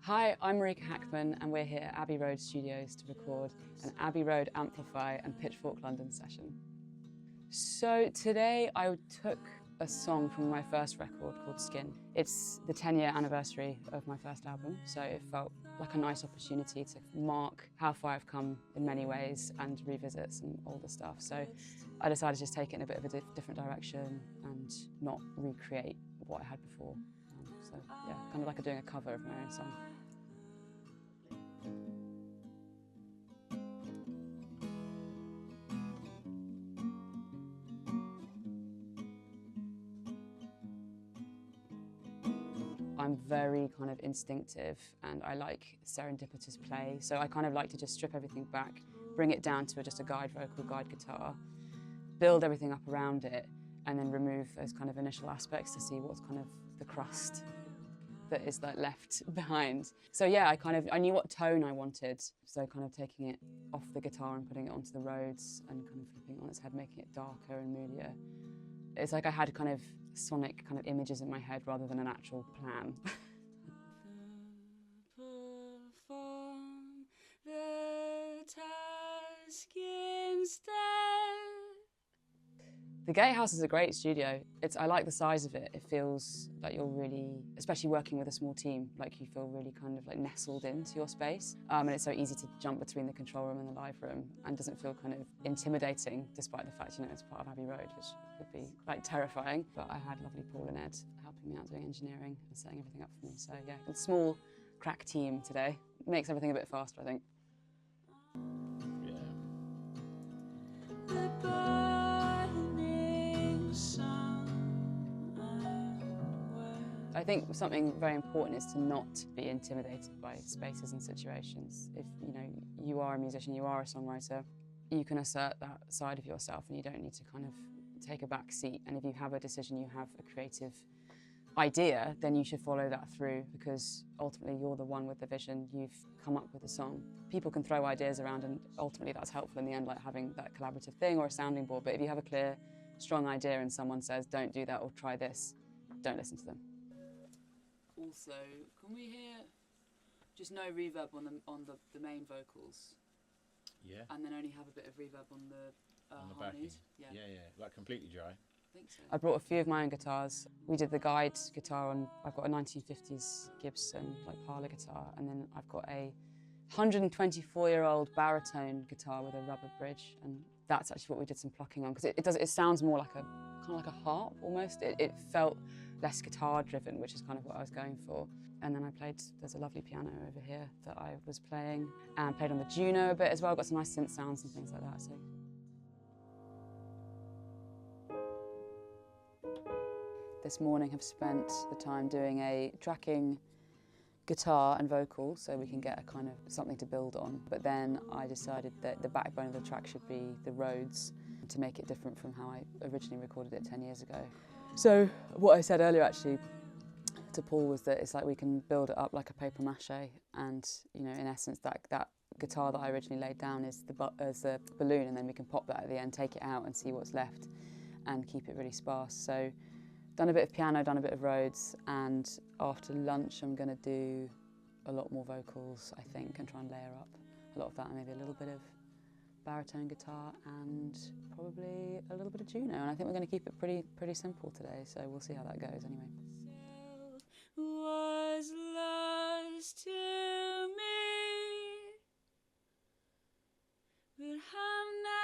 Hi, I'm Marika Hackman and we're here at Abbey Road Studios to record an Abbey Road Amplify and Pitchfork London session. So today I took a song from my first record called Skin. It's the 10-year anniversary of my first album, so it felt like a nice opportunity to mark how far I've come in many ways and revisit some older stuff. So I decided to just take it in a bit of a different direction and not recreate what I had before. So yeah, kind of like doing a cover of my own song. I'm very kind of instinctive and I like serendipitous play. So I kind of like to just strip everything back, bring it down to just a guide vocal, guide guitar, build everything up around it, and then remove those kind of initial aspects to see what's kind of the crust that is like left behind. So yeah, I knew what tone I wanted. So kind of taking it off the guitar and putting it onto the Rhodes and kind of flipping it on its head, making it darker and moodier. It's like I had kind of sonic kind of images in my head rather than an actual plan. Perform the task instead. The Gatehouse is a great studio. I like the size of it. It feels like you're really, especially working with a small team, like you feel really kind of like nestled into your space. And it's so easy to jump between the control room and the live room and doesn't feel kind of intimidating, despite the fact, it's part of Abbey Road, which could be quite terrifying. But I had lovely Paul and Ed helping me out doing engineering and setting everything up for me. So yeah, a small crack team today makes everything a bit faster, I think. I think something very important is to not be intimidated by spaces and situations. If you are a musician, you are a songwriter, you can assert that side of yourself and you don't need to kind of take a back seat. And if you have a decision, you have a creative idea, then you should follow that through because ultimately you're the one with the vision, you've come up with the song. People can throw ideas around and ultimately that's helpful in the end, like having that collaborative thing or a sounding board. But if you have a clear, strong idea and someone says, don't do that or try this, don't listen to them. Also, can we hear just no reverb on the main vocals? Yeah. And then only have a bit of reverb on the harmonies? Yeah, like completely dry. I think so. I brought a few of my own guitars. We did the guide guitar on, I've got a 1950s Gibson, like parlour guitar, and then I've got a 124-year-old baritone guitar with a rubber bridge, and that's actually what we did some plucking on, because it sounds more like kind of like a harp almost. It felt less guitar driven, which is kind of what I was going for. And then there's a lovely piano over here that I was playing, and played on the Juno a bit as well, got some nice synth sounds and things like that. So. This morning have spent the time doing a tracking guitar and vocal so we can get a kind of something to build on. But then I decided that the backbone of the track should be the Rhodes to make it different from how I originally recorded it 10 years ago. So what I said earlier actually to Paul was that it's like we can build it up like a paper mache, and in essence that guitar that I originally laid down is the balloon, and then we can pop that at the end, take it out and see what's left and keep it really sparse. So done a bit of piano, done a bit of Rhodes, and after lunch I'm going to do a lot more vocals, I think, and try and layer up a lot of that, and maybe a little bit of baritone guitar and probably a little bit of Juno. And I think we're going to keep it pretty simple today, so we'll see how that goes anyway. Was lost to me, but I'm not